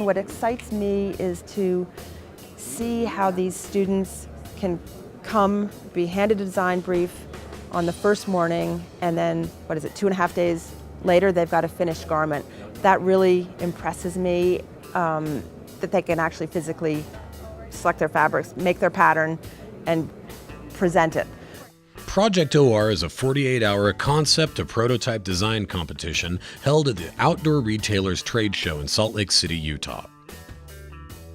What excites me is to see how these students can come, be handed a design brief on the first morning, and then, 2.5 days later, they've got a finished garment. That really impresses me, that they can actually physically select their fabrics, make their pattern, and present it. Project OR is a 48-hour concept to prototype design competition held at the Outdoor Retailers Trade Show in Salt Lake City, Utah.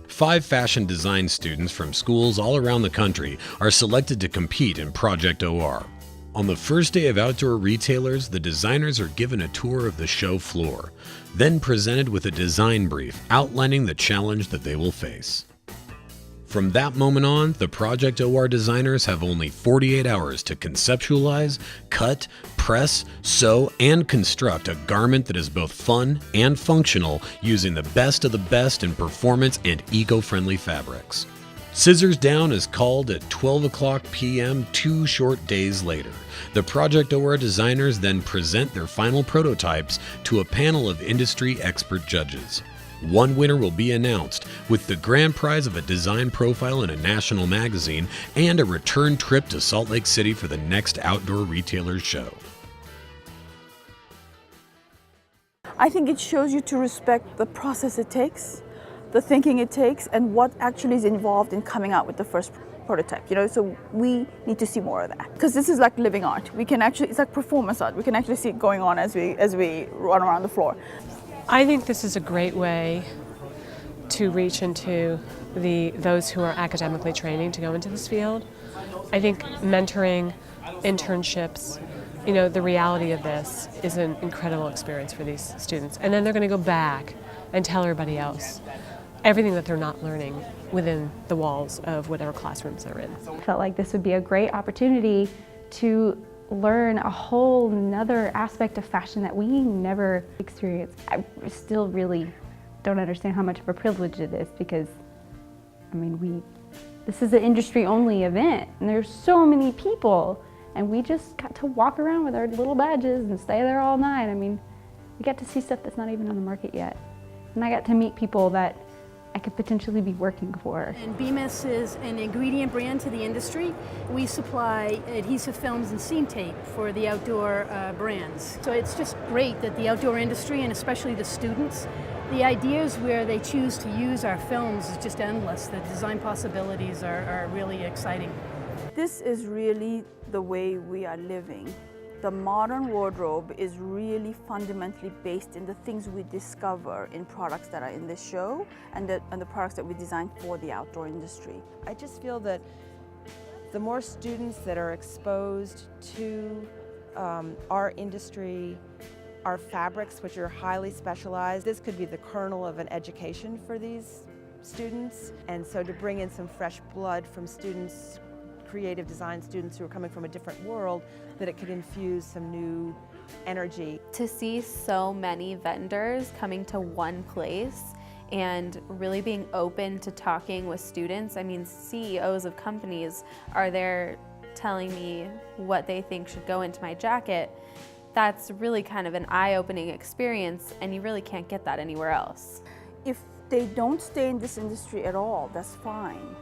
5 fashion design students from schools all around the country are selected to compete in Project OR. On the first day of Outdoor Retailers, the designers are given a tour of the show floor, then presented with a design brief outlining the challenge that they will face. From that moment on, the Project OR designers have only 48 hours to conceptualize, cut, press, sew, and construct a garment that is both fun and functional using the best of the best in performance and eco-friendly fabrics. Scissors Down is called at 12 p.m. 2 short days later. The Project OR designers then present their final prototypes to a panel of industry expert judges. One winner will be announced, with the grand prize of a design profile in a national magazine and a return trip to Salt Lake City for the next Outdoor Retailers show. I think it shows you to respect the process it takes, the thinking it takes, and what actually is involved in coming out with the first prototype. So we need to see more of that, because this is like living art. It's like performance art. We can actually see it going on as we run around the floor. I think this is a great way to reach into those who are academically training to go into this field. I think mentoring, internships, the reality of this is an incredible experience for these students. And then they're going to go back and tell everybody else everything that they're not learning within the walls of whatever classrooms they're in. I felt like this would be a great opportunity to learn a whole nother aspect of fashion that we never experienced. I still really don't understand how much of a privilege it is, because this is an industry-only event and there's so many people, and we just got to walk around with our little badges and stay there all night. We got to see stuff that's not even on the market yet. And I got to meet people that I could potentially be working for. And Bemis is an ingredient brand to the industry. We supply adhesive films and seam tape for the outdoor brands. So it's just great that the outdoor industry, and especially the students, the ideas where they choose to use our films is just endless. The design possibilities are really exciting. This is really the way we are living. The modern wardrobe is really fundamentally based in the things we discover in products that are in this show and the products that we design for the outdoor industry. I just feel that the more students that are exposed to our industry, our fabrics, which are highly specialized, this could be the kernel of an education for these students. And so to bring in some fresh blood from students, creative design students who are coming from a different world, that it could infuse some new energy. To see so many vendors coming to one place and really being open to talking with students. CEOs of companies are there telling me what they think should go into my jacket. That's really kind of an eye-opening experience, and you really can't get that anywhere else. If they don't stay in this industry at all, that's fine.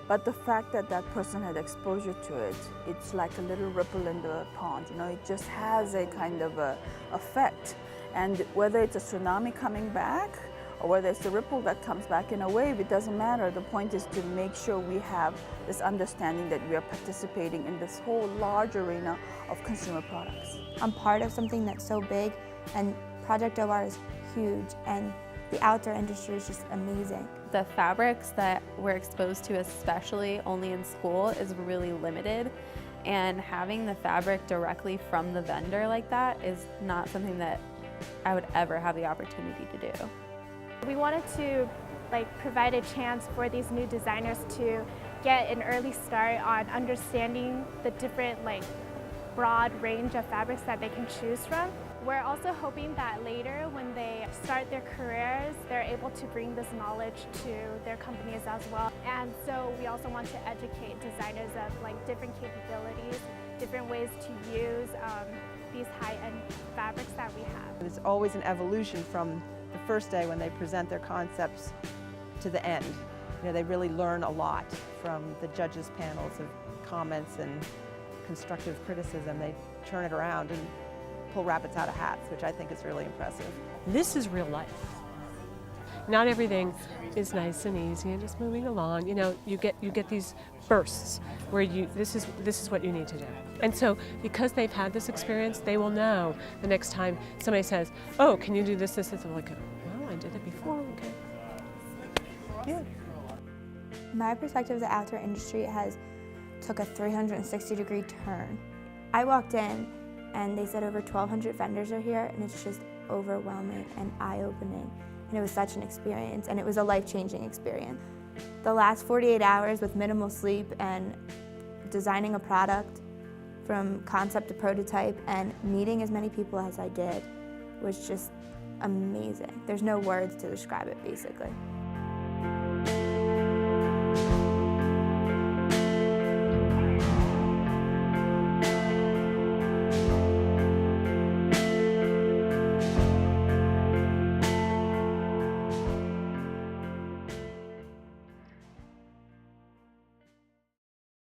But the fact that that person had exposure to it, it's like a little ripple in the pond, it just has a kind of a effect. And whether it's a tsunami coming back or whether it's the ripple that comes back in a wave, it doesn't matter. The point is to make sure we have this understanding that we are participating in this whole large arena of consumer products. I'm part of something that's so big, and Project OR is huge, and the outdoor industry is just amazing. The fabrics that we're exposed to, especially only in school, is really limited, and having the fabric directly from the vendor like that is not something that I would ever have the opportunity to do. We wanted to provide a chance for these new designers to get an early start on understanding the different broad range of fabrics that they can choose from. We're also hoping that later, when they start their careers, they're able to bring this knowledge to their companies as well. And so we also want to educate designers of different capabilities, different ways to use these high-end fabrics that we have. It's always an evolution from the first day when they present their concepts to the end. You know, they really learn a lot from the judges' panels of comments and constructive criticism. They turn it around and pull rabbits out of hats, which I think is really impressive. This is real life. Not everything is nice and easy and just moving along. You know, you get these bursts where this is what you need to do. And so because they've had this experience, they will know the next time somebody says, "Oh, can you do this, this?" I'm like, "Well, I did it before, okay." Yeah. My perspective of the outdoor industry took a 360-degree turn. I walked in and they said over 1,200 vendors are here, and it's just overwhelming and eye-opening. And it was such an experience, and it was a life-changing experience. The last 48 hours with minimal sleep and designing a product from concept to prototype and meeting as many people as I did was just amazing. There's no words to describe it, basically.